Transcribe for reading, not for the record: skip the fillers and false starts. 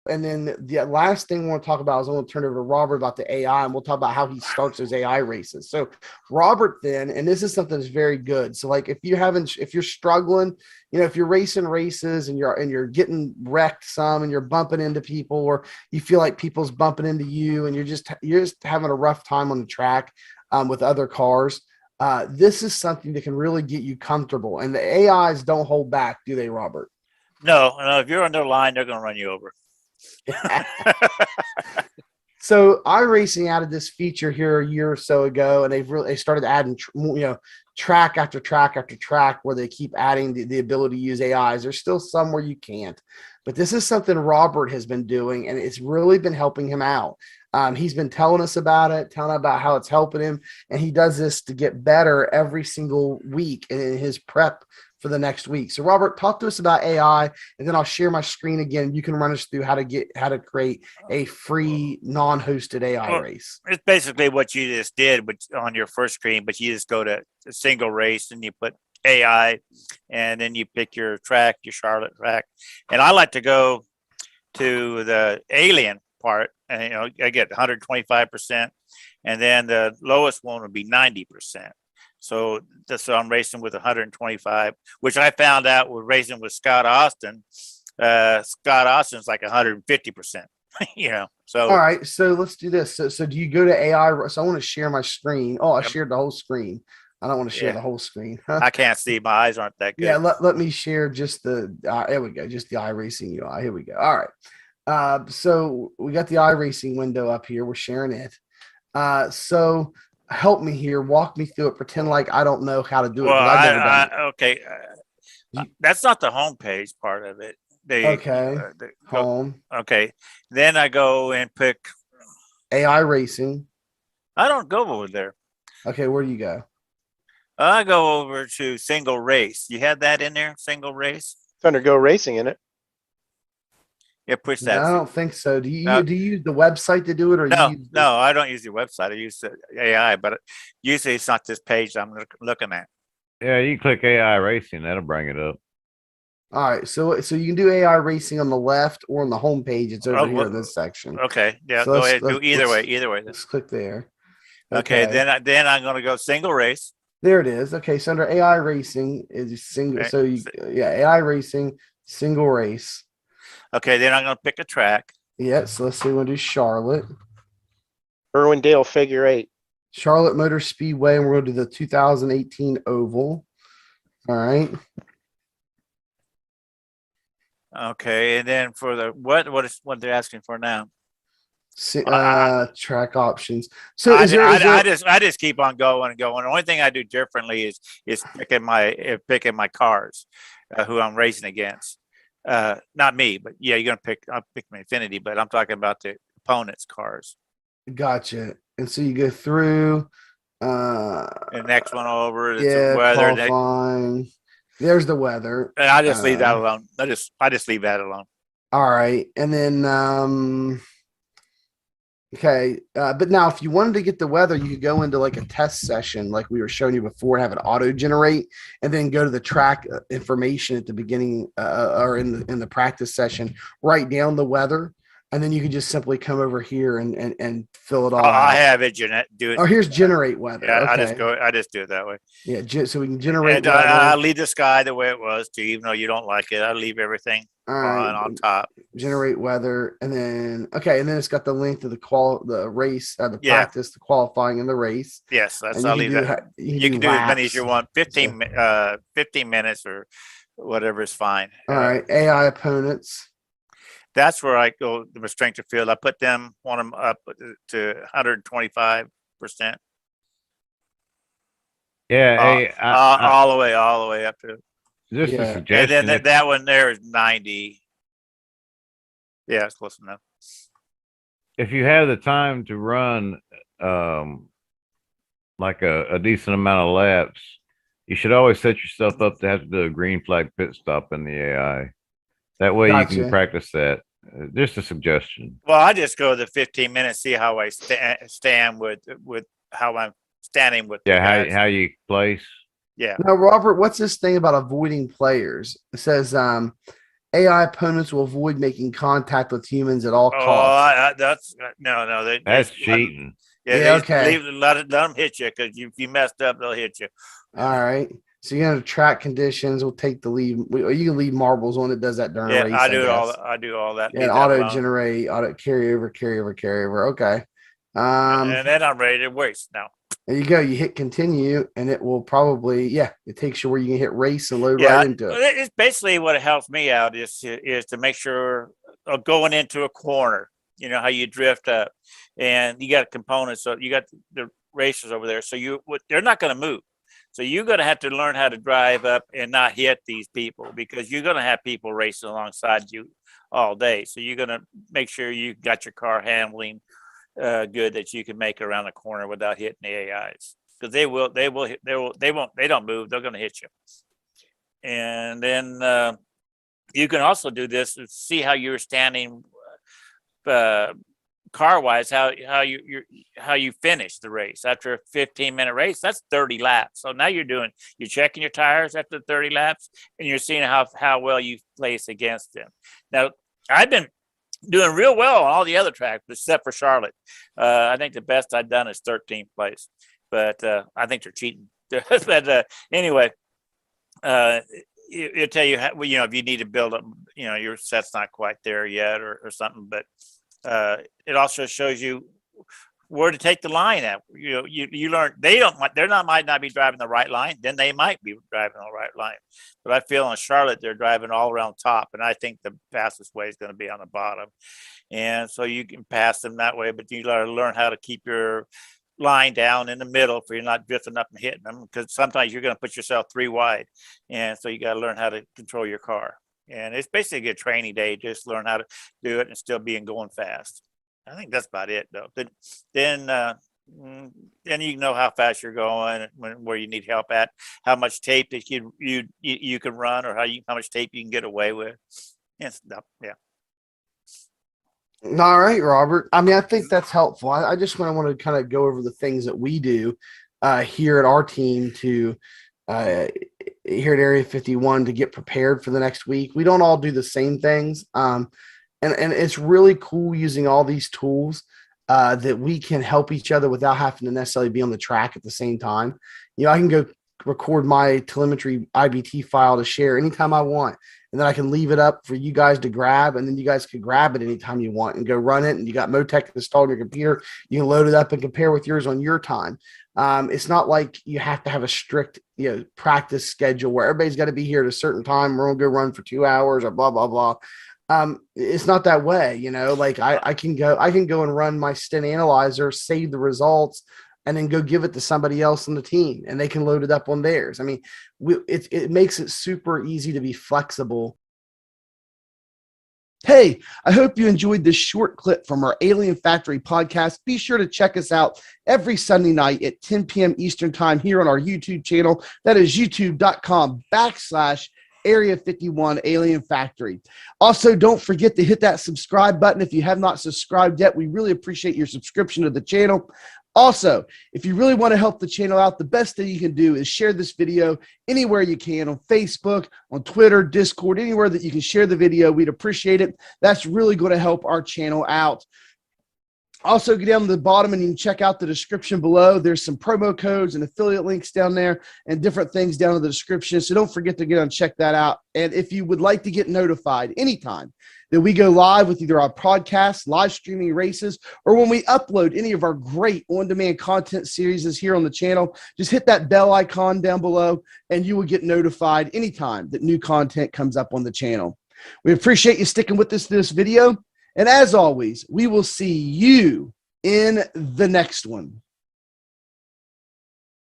And then the last thing I want to talk about is I want to turn over to Robert about the AI, and we'll talk about how he starts those AI races. So Robert then, and this is something that's very good. So like if you're struggling, if you're racing races and you're getting wrecked some and you're bumping into people, or you feel like people's bumping into you and you're just having a rough time on the track with other cars. This is something that can really get you comfortable. And the AIs don't hold back, do they, Robert? No. If you're on their line, they're going to run you over. So iRacing added this feature here a year or so ago, and they started adding track after track after track where they keep adding the ability to use AIs. There's still some where you can't, but this is something Robert has been doing, and it's really been helping him out. He's been telling us about it, telling about how it's helping him, and he does this to get better every single week in his prep for the next week. So Robert, talk to us about AI, and then I'll share my screen again. You can run us through how to create a free non-hosted AI race. It's basically what you just did on your first screen, but you just go to a single race and you put AI, and then you pick your track, your Charlotte track. And I like to go to the alien part, and I get 125%, and then the lowest one would be 90%. So I'm racing with 125, which I found out with racing with Scott Austin. Scott Austin's like 150%. So all right, so let's do this. So do you go to AI? So I want to share my screen. Oh, I shared the whole screen. I don't want to share the whole screen. I can't see. My eyes aren't that good. Yeah, let me share just there we go, just the iRacing UI. Here we go. All right. So we got the iRacing window up here. We're sharing it. So help me here. Walk me through it. Pretend like I don't know how to do it. Well, I've never done it. Okay. That's not the homepage part of it. Home. Okay. Then I go and pick AI Racing. I don't go over there. Okay, where do you go? I go over to single race. You had that in there? Single race? It's under Go Racing, in it? Yeah, push that. No, I don't think so. Do you use the website to do it, or no? I don't use the website. I use the AI, but usually it's not this page I'm looking at. Yeah, you click AI Racing, that'll bring it up. All right, so you can do AI Racing on the left or on the home page. It's over here in this section. Okay, yeah, so go ahead. Do either way. Either way. Let's click there. Okay, then I'm going to go single race. There it is. Okay, so under AI Racing is single. Okay. So AI Racing, single race. Okay, then I'm going to pick a track. Yeah, so let's say we'll do Charlotte. Irwindale Figure 8. Charlotte Motor Speedway, and we're going to do the 2018 Oval. All right. Okay, and then for the what they're asking for now? Track options. So I just keep on going and going. The only thing I do differently is picking my cars, who I'm racing against. Not me, but yeah, I'll pick my Infinity, but I'm talking about the opponent's cars. Gotcha. And so you go through the next one over. Yeah, weather. Qualifying. There's the weather. And I just leave that alone. I just leave that alone. All right. And then okay. But now if you wanted to get the weather, you could go into like a test session like we were showing you before, have it auto generate, and then go to the track information at the beginning or in the practice session, write down the weather, and then you can just simply come over here and fill it all out. I have it do it. Oh, here's generate weather. Yeah, okay. I just do it that way. Yeah, so we can generate weather. I leave the sky the way it was too, even though you don't like it. I leave everything on top. Generate weather, and then it's got the length of the race, the practice, the qualifying, and the race. Yes, I'll leave that. You can do as many as you want. 15 minutes or whatever is fine. All right, AI opponents. That's where I go the strength of field. I want them up to 125%. Yeah, all the way up to. Just a suggestion. And then that one there is 90. Yeah, it's close enough. If you have the time to run like a decent amount of laps, you should always set yourself up to have to do a green flag pit stop in the AI. That way you can practice that. Just a suggestion. Well, I just go the 15 minutes, see how I stand with how I'm standing with. Yeah, how you place. Yeah. Now, Robert, what's this thing about avoiding players? It says AI opponents will avoid making contact with humans at all Oh, costs. that's no. That's cheating. Yeah, Yeah, they okay. let them hit you because if you messed up, they'll hit you. All right. So you're gonna track conditions. We'll take the lead. You can leave marbles on it. Does that during a Yeah, race, I guess. I do all that. Yeah, and Leave that auto alone, generate, auto carry over, carry over, carry over. Okay. and then I'm ready to race now. There you go. You hit continue, and it will probably, yeah, it takes you where you can hit race and load Yeah, right into it. it's basically what it helps me out is to make sure going into a corner, you know how you drift up, and you got components. So you got the racers over there. So they're not going to move. So you're going to have to learn how to drive up and not hit these people because you're going to have people racing alongside you all day. So you're going to make sure you got your car handling good that you can make around the corner without hitting the AIs because they don't move. They're going to hit you. And then you can also do this to see how you're standing car wise, how you finish the race after a 15-minute race. That's 30 laps. So now you're checking your tires after 30 laps, and you're seeing how well you place against them. Now I've been doing real well on all the other tracks except for Charlotte. I think the best I've done is 13th place, but I think they're cheating. But anyway. It'll tell you how, if you need to build up, your set's not quite there yet or something, but it also shows you where to take the line at. You learn might not be driving the right line, then they might be driving the right line. But I feel in Charlotte they're driving all around top, and I think the fastest way is going to be on the bottom, and so you can pass them that way. But you got to learn how to keep your line down in the middle for you're not drifting up and hitting them because sometimes you're going to put yourself 3 wide, and so you got to learn how to control your car. And it's basically a training day, just learn how to do it and still being going fast. I think that's about it though. But then you know how fast you're going, where you need help at, how much tape that you can run, or how much tape you can get away with. And stuff. Yeah. All right, Robert. I mean, I think that's helpful. I just want to kind of go over the things that we do here at our team to here at Area 51 to get prepared for the next week. We don't all do the same things. And it's really cool using all these tools that we can help each other without having to necessarily be on the track at the same time. I can go record my telemetry IBT file to share anytime I want. And then I can leave it up for you guys to grab, and then you guys can grab it anytime you want and go run it. And you got Motec installed on your computer. You can load it up and compare with yours on your time. It's not like you have to have a strict, practice schedule where everybody's got to be here at a certain time. We're going to go run for 2 hours or blah, blah, blah. It's not that way, like I can go and run my stint analyzer, save the results, and then go give it to somebody else on the team, and they can load it up on theirs. I mean, it makes it super easy to be flexible. Hey, I hope you enjoyed this short clip from our Alien Factory podcast. Be sure to check us out every Sunday night at 10 p.m. Eastern time here on our YouTube channel. That is youtube.com/Area 51 Alien Factory. Also, don't forget to hit that subscribe button if you have not subscribed yet. We really appreciate your subscription to the channel. Also, if you really want to help the channel out, the best thing you can do is share this video anywhere you can, on Facebook, on Twitter, Discord, anywhere that you can share the video. We'd appreciate it. That's really going to help our channel out. Also, go down to the bottom and you can check out the description below. There's some promo codes and affiliate links down there and different things down in the description. So don't forget to get on, check that out. And if you would like to get notified anytime that we go live with either our podcast, live streaming races, or when we upload any of our great on-demand content series here on the channel, just hit that bell icon down below and you will get notified anytime that new content comes up on the channel. We appreciate you sticking with us this video. And as always, we will see you in the next one.